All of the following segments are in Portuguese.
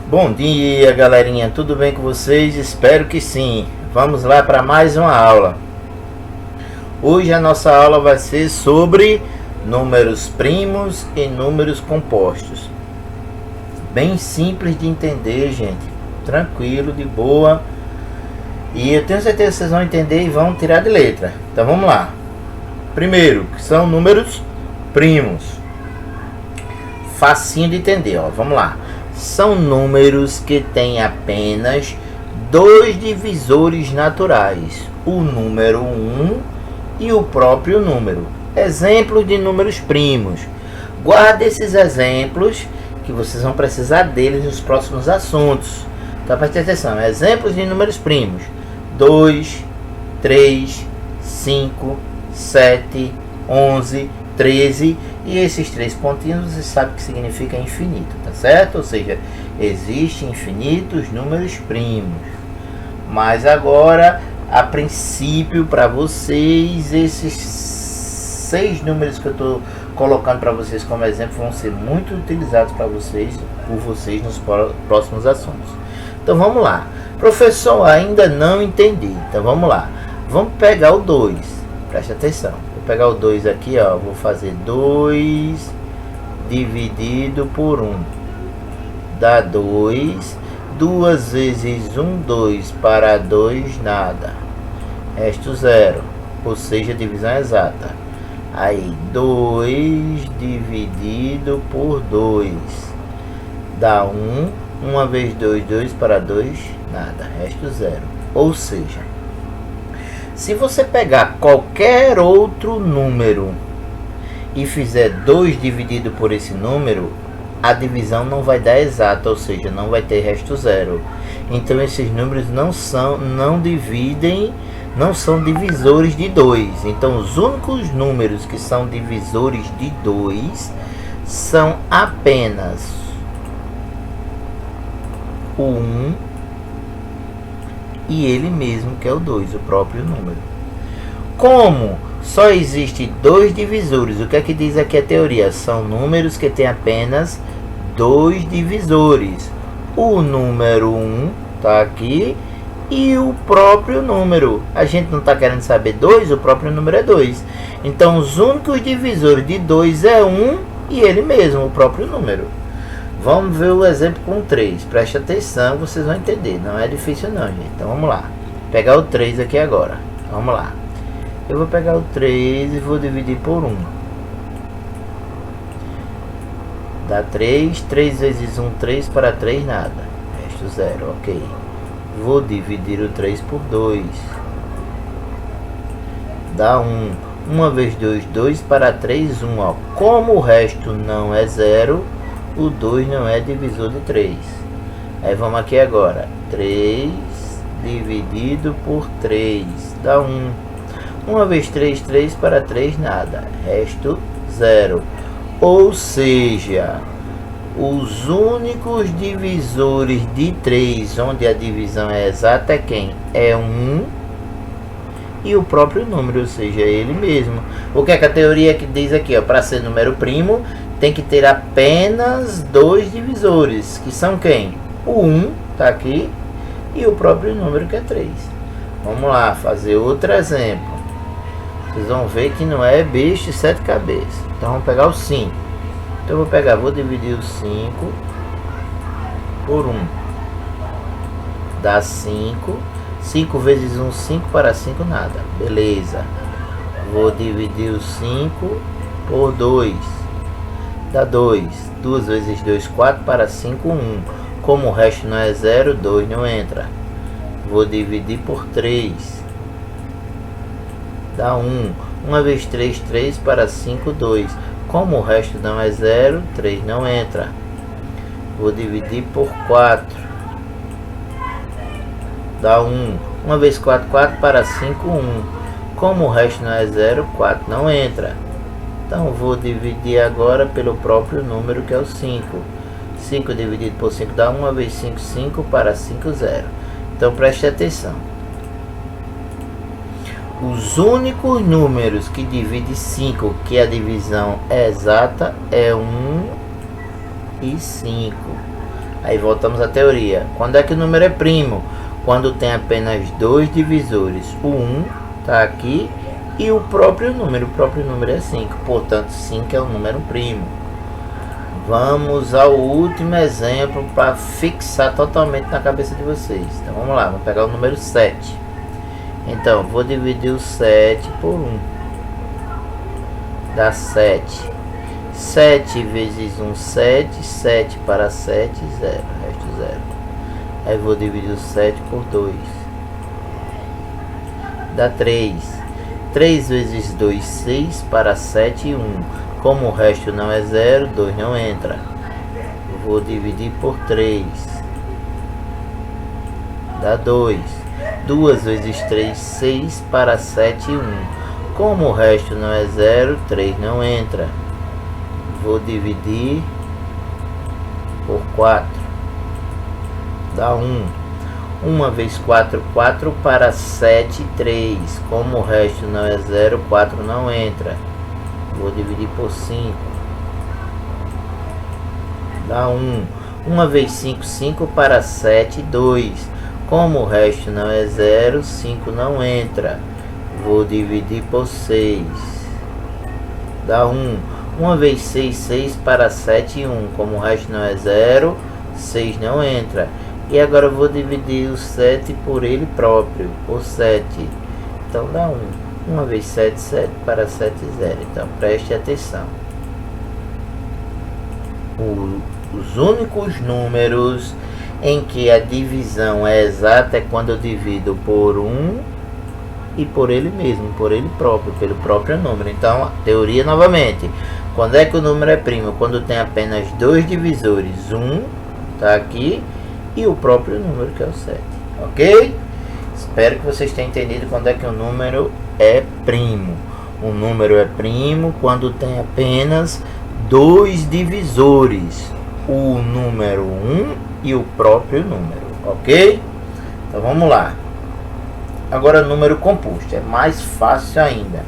Bom dia, galerinha, tudo bem com vocês? Espero que sim. Vamos lá para mais uma aula. Hoje a nossa aula vai ser sobre números primos e números compostos. Bem simples de entender, gente. Tranquilo, de boa. E eu tenho certeza que vocês vão entender e vão tirar de letra. Então vamos lá. Primeiro, que são números primos. Facinho de entender, ó. Vamos lá. São números que têm apenas dois divisores naturais, o número 1 e o próprio número. Exemplos de números primos. Guarde esses exemplos que vocês vão precisar deles nos próximos assuntos. Então preste atenção, exemplos de números primos: 2, 3, 5, 7, 11, 13, e esses três pontinhos você sabe que significa infinito, tá certo? Ou seja, existem infinitos números primos. Mas agora, a princípio, para vocês, esses 6 números que eu estou colocando para vocês como exemplo vão ser muito utilizados para vocês, por vocês nos próximos assuntos. Então vamos lá. Professor, ainda não entendi. Então vamos lá. Vamos pegar o 2. Preste atenção. Vou pegar o 2 aqui, ó. Vou fazer 2 dividido por 1. Dá 2. 2 vezes 1, 2. Para 2, nada. Resto 0. Ou seja, divisão exata. Aí, 2 dividido por 2. Dá 1. 1 vezes 2, 2 para 2, nada. Resto 0. Ou seja, se você pegar qualquer outro número e fizer 2 dividido por esse número, a divisão não vai dar exata, ou seja, não vai ter resto 0. Então esses números não são divisores de 2. Então os únicos números que são divisores de 2 são apenas o 1 e ele mesmo, que é o 2, o próprio número. Como só existe 2 divisores, o que é que diz aqui a teoria? São números que têm apenas 2 divisores. O número 1 está aqui e o próprio número. A gente não está querendo saber 2, o próprio número é 2. Então os únicos divisores de 2 é 1 e ele mesmo, o próprio número. Vamos ver o exemplo com 3. Preste atenção, vocês vão entender. Não é difícil não, gente. Então vamos lá. Vou pegar o 3 aqui agora. Vamos lá. Eu vou pegar o 3 e vou dividir por 1. Dá 3. 3 vezes 1, 3 para 3, nada. Resto 0, ok. Vou dividir o 3 por 2. Dá 1. 1 vezes 2, 2 para 3, 1. Ó. Como o resto não é 0, o 2 não é divisor de 3. Aí vamos aqui agora. 3 dividido por 3. Dá 1. 1 vezes 3, 3 para 3, nada. Resto 0. Ou seja, os únicos divisores de 3, onde a divisão é exata, é quem? É 1 e o próprio número, ou seja, ele mesmo. O que é que a teoria que diz aqui? Para ser número primo, tem que ter apenas 2 divisores, que são quem? O 1, está aqui, e o próprio número, que é 3. Vamos lá, fazer outro exemplo. Vocês vão ver que não é bicho de 7 cabeças. Então vamos pegar o 5. Então eu vou dividir o 5 por 1. Dá 5. 5 vezes 1, 5 para 5, nada. Beleza. Vou dividir o 5 por 2. Dá 2. 2 vezes 2, 4 para 5, 1. Como o resto não é 0, 2 não entra. Vou dividir por 3. Dá 1. 1 vezes 3, 3 para 5, 2. Como o resto não é 0, 3 não entra. Vou dividir por 4. Dá 1. 1 vezes 4, 4 para 5, 1. Como o resto não é 0, 4 não entra. Então vou dividir agora pelo próprio número, que é o 5. 5 dividido por 5 dá 1 vezes 5, 5 para 5, 0. Então preste atenção. Os únicos números que dividem 5, que a divisão é exata, é 1 e 5. Aí voltamos à teoria. Quando é que o número é primo? Quando tem apenas dois divisores. O 1 está aqui e o próprio número é 5. Portanto, 5 é um número primo. Vamos ao último exemplo para fixar totalmente na cabeça de vocês. Então vamos lá, vamos pegar o número 7. Então, vou dividir o 7 por 1. Dá 7. 7 vezes 1, 7. 7 para 7, 0. Resto 0. Aí vou dividir o 7 por 2. Dá 3. 3 vezes 2, 6 para 7, 1. Como o resto não é 0, 2 não entra. Vou dividir por 3. Dá 2. 2 vezes 3, 6 para 7, 1. Como o resto não é 0, 3 não entra. Vou dividir por 4. Dá 1. 1 vezes 4, 4 para 7, 3. Como o resto não é 0, 4 não entra. Vou dividir por 5. Dá 1. 1 vezes 5, 5 para 7, 2. Como o resto não é 0, 5 não entra. Vou dividir por 6. Dá 1. 1 vezes 6, 6 para 7, 1. Como o resto não é 0, 6 não entra. E agora eu vou dividir o 7 por ele próprio, por 7. Então dá 1. 1 vezes 7, 7 para 7, 0. Então preste atenção. Os únicos números em que a divisão é exata é quando eu divido por 1 e por ele mesmo, por ele próprio, pelo próprio número. Então, teoria novamente. Quando é que o número é primo? Quando tem apenas dois divisores. 1 está aqui e o próprio número, que é o 7. Ok? Espero que vocês tenham entendido quando é que o número é primo. O número é primo quando tem apenas dois divisores. O número 1 e o próprio número. Ok? Então vamos lá. Agora, número composto. É mais fácil ainda.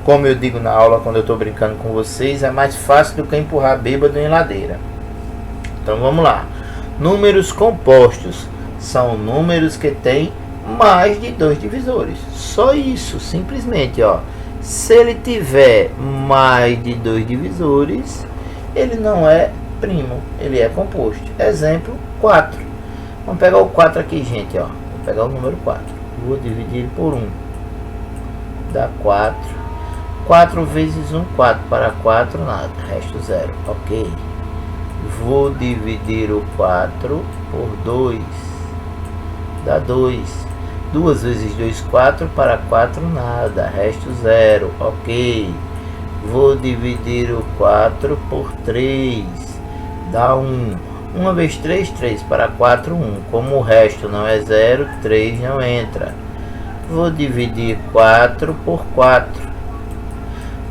Como eu digo na aula quando eu estou brincando com vocês, é mais fácil do que empurrar bêbado em ladeira. Então vamos lá. Números compostos são números que têm mais de dois divisores. Só isso, simplesmente, ó. Se ele tiver mais de dois divisores, ele não é primo, ele é composto. Exemplo, 4. Vamos pegar o 4 aqui, gente, ó. Vou pegar o número 4. Vou dividir por 1. Dá 4. 4 vezes 1, 4 para 4, nada. Resto 0. Ok. Vou dividir o 4 por 2. Dá 2. 2 vezes 2, 4 para 4, nada. Resto 0. Ok. Vou dividir o 4 por 3. Dá 1. 1 vezes 3, 3 para 4, 1. Como o resto não é 0, 3 não entra. Vou dividir 4 por 4.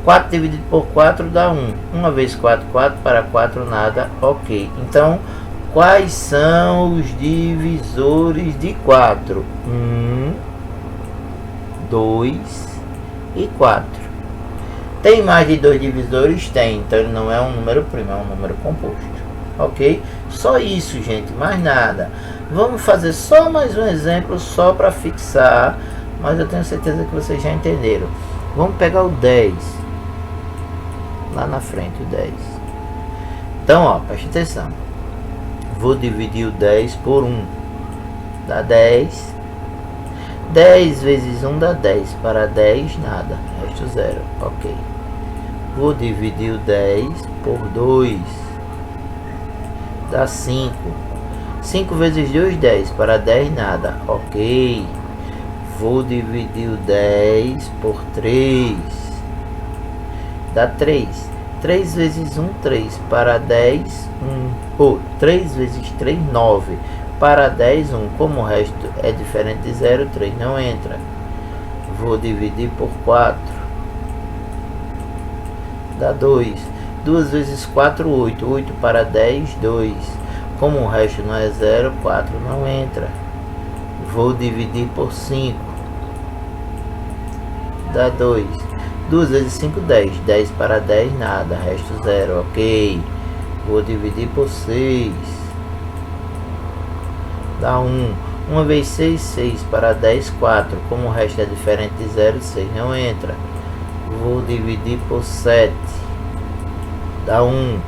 4 dividido por 4 dá 1. 1 vezes 4, 4 para 4, nada. Ok. Então, quais são os divisores de 4? 1, 2 e 4. Tem mais de dois divisores? Tem. Então ele não é um número primo, é um número composto. Ok? Só isso, gente. Mais nada. Vamos fazer só mais um exemplo, só para fixar. Mas eu tenho certeza que vocês já entenderam. Vamos pegar o 10. Lá na frente, o 10. Então, ó, preste atenção. Vou dividir o 10 por 1. Dá 10. 10 vezes 1 dá 10. Para 10, nada. Resto 0. Ok. Vou dividir o 10 por 2. Dá 5. 5 vezes 2, 10. Para 10, nada. Ok. Vou dividir o 10 por 3. Dá 3. 3 vezes 1, 3. Para 10, 1. 3 vezes 3, 9. Para 10, 1. Como o resto é diferente de 0, 3 não entra. Vou dividir por 4. Dá 2. 2 vezes 4, 8. 8 para 10, 2. Como o resto não é 0, 4 não entra. Vou dividir por 5. Dá 2. 2 vezes 5, 10. 10 para 10, nada. Resto 0. Ok. Vou dividir por 6. dá 1. 1 vezes 6, 6 para 10, 4. Como o resto é diferente de 0, 6 não entra. Vou dividir por 7. Dá 1.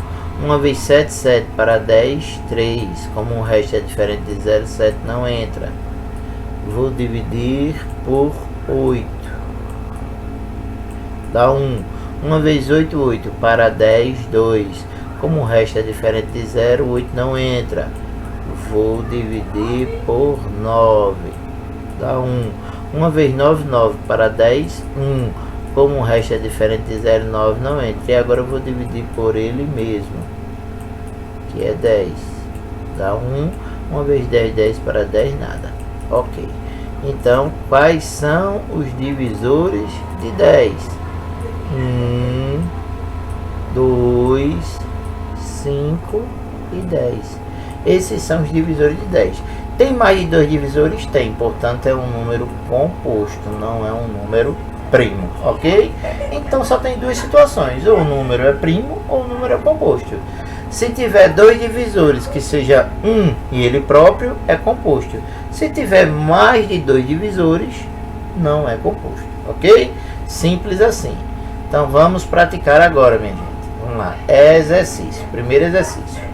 1 vezes 7, 7 para 10, 3. Como o resto é diferente de 0, 7 não entra. Vou dividir por 8. Dá 1. 1 vezes 8, 8 para 10, 2. Como o resto é diferente de 0, 8 não entra. Vou dividir por 9. Dá 1. 1 vezes 9, 9 para 10, 1. Como o resto é diferente de 0, 9 não entra. E agora eu vou dividir por ele mesmo, que é 10. Dá 1. 1 vezes 10, 10 para 10, nada. Ok. Então, quais são os divisores de 10? 1, 2, 5 e 10. Esses são os divisores de 10. Tem mais de 2 divisores? Tem. Portanto, é um número composto, não é um número primo, ok? Então só tem duas situações: ou o número é primo ou o número é composto. Se tiver 2 divisores que seja 1 e ele próprio, é composto. Se tiver mais de 2 divisores, não é composto, ok? Simples assim. Então vamos praticar agora, minha gente. Vamos lá. Exercício. Primeiro exercício.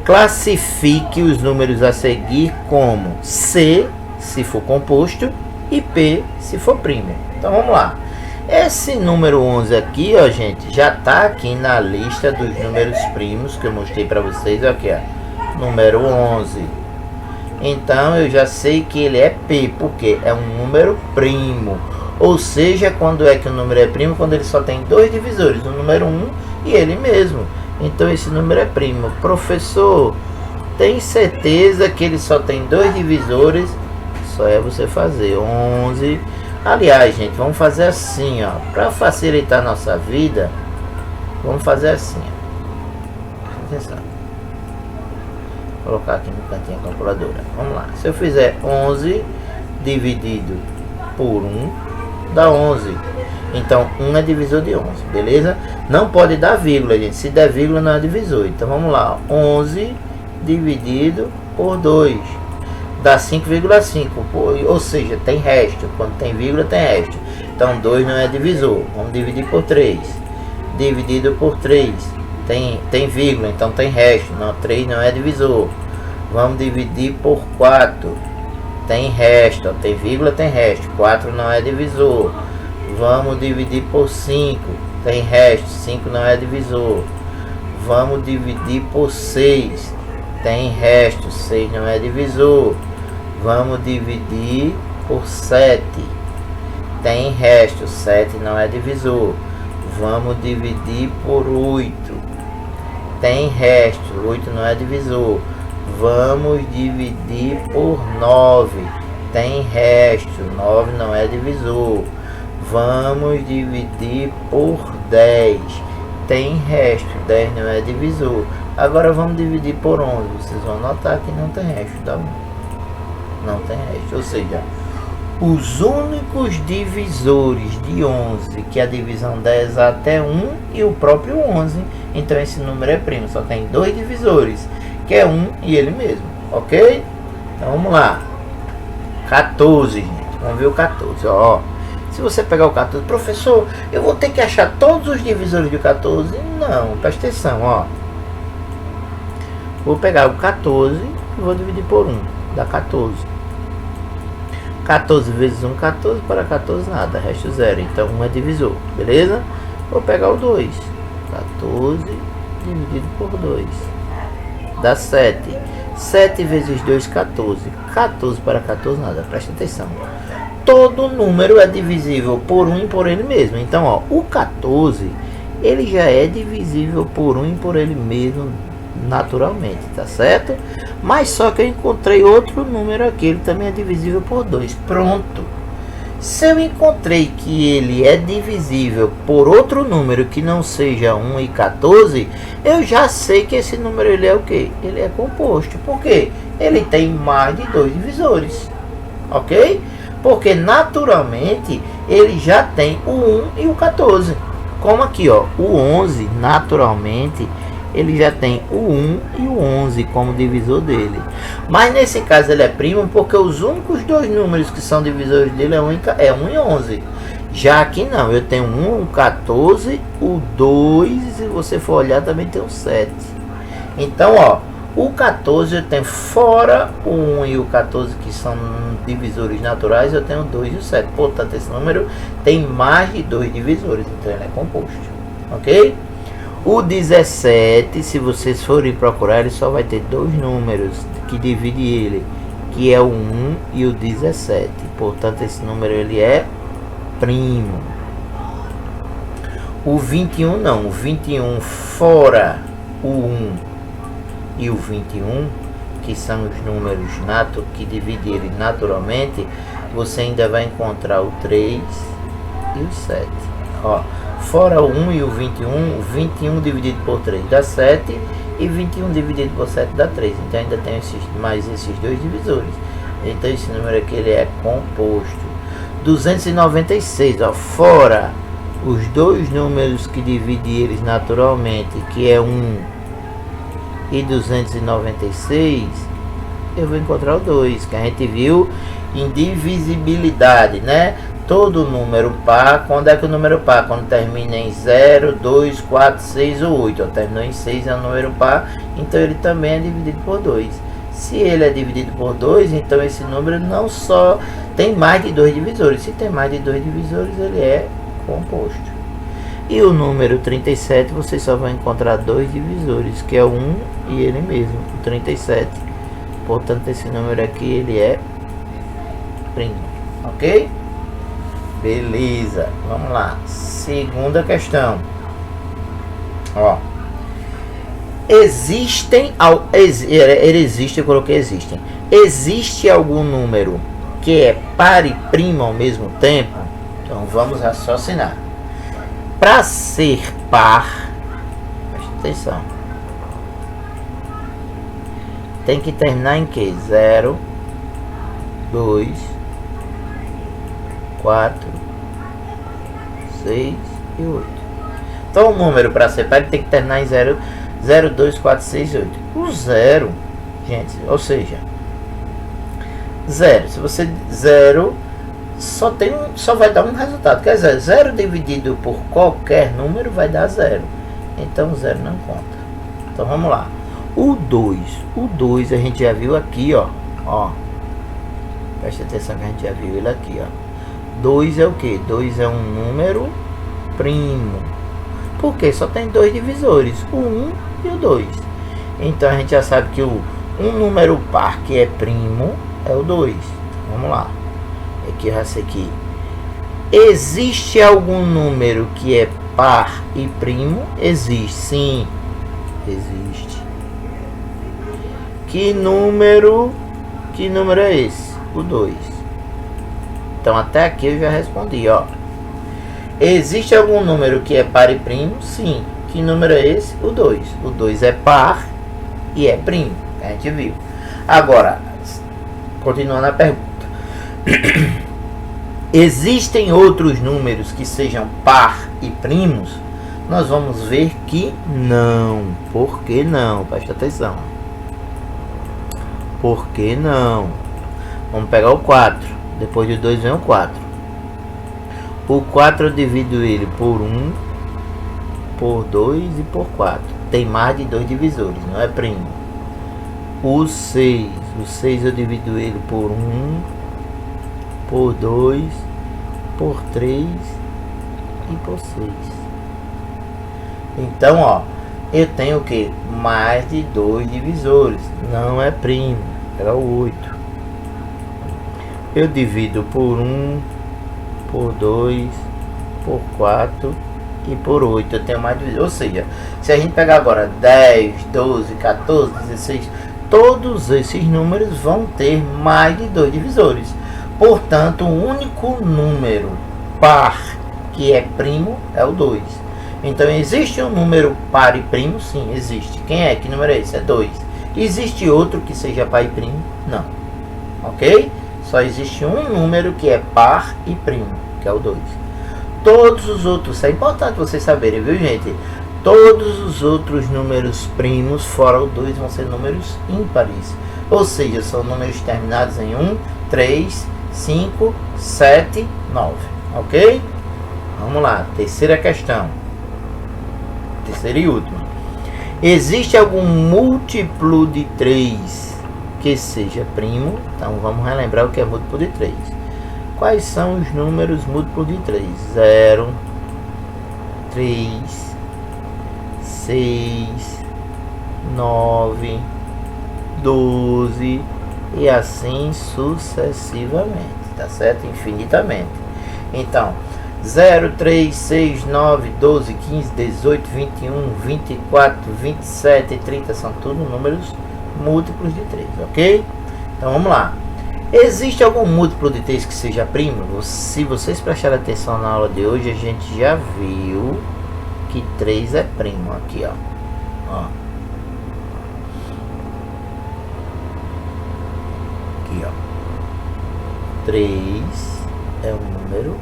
Classifique os números a seguir como C, se for composto, e P, se for primo. Então vamos lá. Esse número 11 aqui, ó, gente, já está aqui na lista dos números primos que eu mostrei para vocês. Aqui, ó, número 11. Então eu já sei que ele é P, porque é um número primo. Ou seja, quando é que o número é primo? Quando ele só tem 2 divisores, o número 1 e ele mesmo. Então esse número é primo. Professor, tem certeza que ele só tem 2 divisores? Só é você fazer 11. Aliás, gente, vamos fazer assim, ó, para facilitar nossa vida. Vamos fazer assim, ó. Atenção. Vou colocar aqui no cantinho a calculadora. Vamos lá. Se eu fizer 11 dividido por 1, dá 11. Então 1 é divisor de 11, beleza? Não pode dar vírgula, gente. Se der vírgula não é divisor. Então vamos lá. 11 dividido por 2 dá 5,5, ou seja, tem resto. Quando tem vírgula tem resto. Então 2 não é divisor. Vamos dividir por 3. Dividido por 3 tem vírgula, então tem resto. Não, 3 não é divisor. Vamos dividir por 4. Tem resto, tem vírgula, tem resto. 4 não é divisor. Vamos dividir por 5. Tem resto, 5 não é divisor. Vamos dividir por 6. Tem resto, 6 não é divisor. Vamos dividir por 7. Tem resto, 7 não é divisor. Vamos dividir por 8. Tem resto, 8 não é divisor. Vamos dividir por 9. Tem resto, 9 não é divisor. Vamos dividir por 10. Tem resto, 10 não é divisor. Agora vamos dividir por 11. Vocês vão notar que não tem resto, tá bom? Não tem resto, ou seja, os únicos divisores de 11 que a divisão dá exata é 1 e o próprio 11. Então esse número é primo, só tem 2 divisores, que é 1 e ele mesmo, ok? Então vamos lá. 14, gente. Vamos ver o 14, ó. Se você pegar o 14, professor, eu vou ter que achar todos os divisores do 14? Não, presta atenção, ó. Vou pegar o 14 e vou dividir por 1, dá 14. 14 vezes 1, 14, para 14 nada, resto 0, então 1 é divisor, beleza? Vou pegar o 2, 14 dividido por 2, dá 7. 7 vezes 2, 14, 14 para 14 nada, presta atenção. Todo número é divisível por 1 e por ele mesmo. Então, ó, o 14, ele já é divisível por 1 e por ele mesmo naturalmente, tá certo? Mas só que eu encontrei outro número aqui, ele também é divisível por 2. Pronto. Se eu encontrei que ele é divisível por outro número que não seja 1 e 14, eu já sei que esse número ele é o quê? Ele é composto. Por quê? Ele tem mais de 2 divisores. Ok? Porque naturalmente ele já tem o 1 e o 14. Como aqui, ó, o 11 naturalmente ele já tem o 1 e o 11 como divisor dele. Mas nesse caso ele é primo porque os únicos dois números que são divisores dele é 1 e 11. Já aqui não, eu tenho 1, o 14, o 2, e se você for olhar também tem o 7. Então, ó, o 14 eu tenho fora o 1 e o 14 que são divisores naturais, eu tenho o 2 e o 7. Portanto, esse número tem mais de 2 divisores, então ele é composto. Ok? O 17, se vocês forem procurar, ele só vai ter dois números que dividem ele, que é o 1 e o 17. Portanto, esse número ele é primo. O 21 não, o 21 fora o 1 e o 21, que são os números que dividem ele naturalmente, você ainda vai encontrar o 3 e o 7. Ó, fora o 1 e o 21 dividido por 3 dá 7, e 21 dividido por 7 dá 3. Então ainda tem mais esses dois divisores. Então esse número aqui ele é composto. 296, ó, fora os dois números que dividem eles naturalmente, que é 1 e 296, eu vou encontrar o 2, que a gente viu em divisibilidade, né? Todo número par, quando é que o número par? Quando termina em 0, 2, 4, 6 ou 8. Ó, terminou em 6, é um número par, então ele também é dividido por 2. Se ele é dividido por 2, então esse número não só tem mais de 2 divisores. Se tem mais de 2 divisores, ele é composto. E o número 37, você só vai encontrar dois divisores, que é o 1 e ele mesmo, o 37. Portanto, esse número aqui, ele é primo. Ok? Beleza, vamos lá. Segunda questão. Ó. Existem, eu coloquei existem. Existe algum número que é par e primo ao mesmo tempo? Então vamos raciocinar. Para ser par, presta atenção, tem que terminar em que? 0, 2, 4, 6 e 8. Então o número para ser par tem que terminar em 0, 0, 2, 4, 6 e 8. O 0, gente, ou seja, 0, se você 0 só vai dar um resultado, quer dizer, 0 dividido por qualquer número vai dar 0. Então 0 não conta. Então vamos lá. O 2 a gente já viu aqui, ó. Presta atenção que a gente já viu ele aqui, ó. 2 é o que? 2 é um número primo. Porque só tem dois divisores, o 1 e o 2. Então a gente já sabe que um número par que é primo é o 2. Vamos lá. Aqui já sei que existe algum número que é par e primo? Existe, sim. Existe. Que número é esse? O 2. Então até aqui eu já respondi, ó. Existe algum número que é par e primo? Sim. Que número é esse? O 2. O 2 é par e é primo. A gente viu. Agora, continuando a pergunta. Existem outros números que sejam par e primos? Nós vamos ver que não. Por que não? Presta atenção. Por que não? Vamos pegar o 4. Depois do 2 vem o 4. O 4 eu divido ele por 1, por 2 e por 4. Tem mais de 2 divisores, não é primo. O 6 eu divido ele por 1, por 2, por 3 e por 6. Então, ó, eu tenho o que? Mais de 2 divisores. Não é primo. É o 8. Eu divido por 1, por 2, por 4 e por 8. Eu tenho mais divisores. Ou seja, se a gente pegar agora 10, 12, 14, 16, todos esses números vão ter mais de 2 divisores. Portanto, o único número par que é primo é o 2. Então, existe um número par e primo? Sim, existe. Quem é? Que número é esse? É 2. Existe outro que seja par e primo? Não. Ok? Só existe um número que é par e primo, que é o 2. Todos os outros, isso é importante vocês saberem, viu, gente? Todos os outros números primos, fora o 2, vão ser números ímpares. Ou seja, são números terminados em 1, 3, 5, 7, 9. Ok? Vamos lá, terceira questão. Terceira e última. Existe algum múltiplo de 3 que seja primo? Então vamos relembrar o que é múltiplo de 3. Quais são os números múltiplos de 3? 0, 3, 6, 9, 12 e assim sucessivamente, tá certo? Infinitamente. Então, 0, 3, 6, 9, 12, 15, 18, 21, 24, 27 e 30 são tudo números múltiplos de 3, ok? Então vamos lá. Existe algum múltiplo de 3 que seja primo? Se vocês prestarem atenção na aula de hoje, a gente já viu que 3 é primo aqui, ó. Aqui, ó. 3 é um número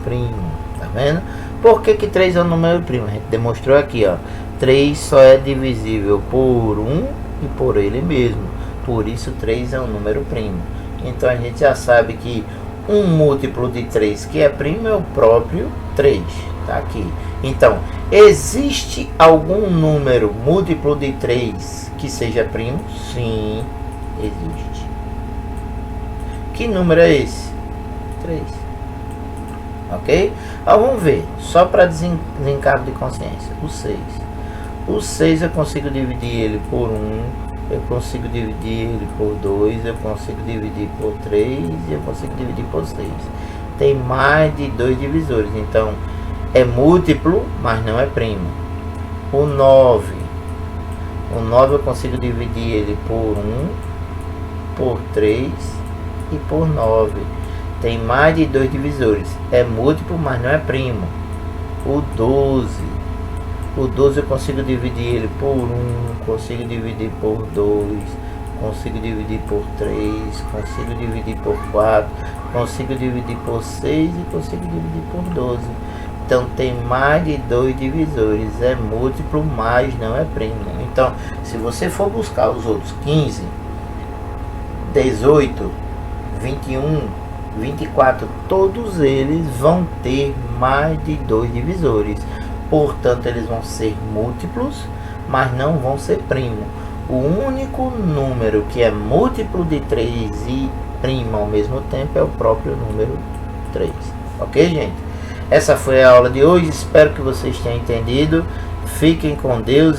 primo, tá vendo? Por que 3 é um número primo? A gente demonstrou aqui, ó. 3 só é divisível por 1 e por ele mesmo. Por isso 3 é um número primo. Então a gente já sabe que um múltiplo de 3 que é primo é o próprio 3, tá aqui. Então, existe algum número múltiplo de 3 que seja primo? Sim, existe. Que número é esse? 3. Ok? Vamos ver, só para desencargo de consciência, o 6. O 6 eu consigo dividir ele por 1, eu consigo dividir ele por 2, eu consigo dividir por 3 e eu consigo dividir por 6. Tem mais de 2 divisores, então é múltiplo, mas não é primo. O 9 eu consigo dividir ele por 1, por 3 e por 9. Tem mais de 2 divisores. É múltiplo, mas não é primo. O 12 eu consigo dividir ele por 1, consigo dividir por 2, consigo dividir por 3, consigo dividir por 4, consigo dividir por 6 e consigo dividir por 12. Então tem mais de 2 divisores, é múltiplo, mas não é primo. Então, se você for buscar os outros 15, 18, 21, 24, todos eles vão ter mais de 2 divisores. Portanto, eles vão ser múltiplos, mas não vão ser primo. O único número que é múltiplo de 3 e primo ao mesmo tempo é o próprio número 3. Ok, gente? Essa foi a aula de hoje. Espero que vocês tenham entendido. Fiquem com Deus e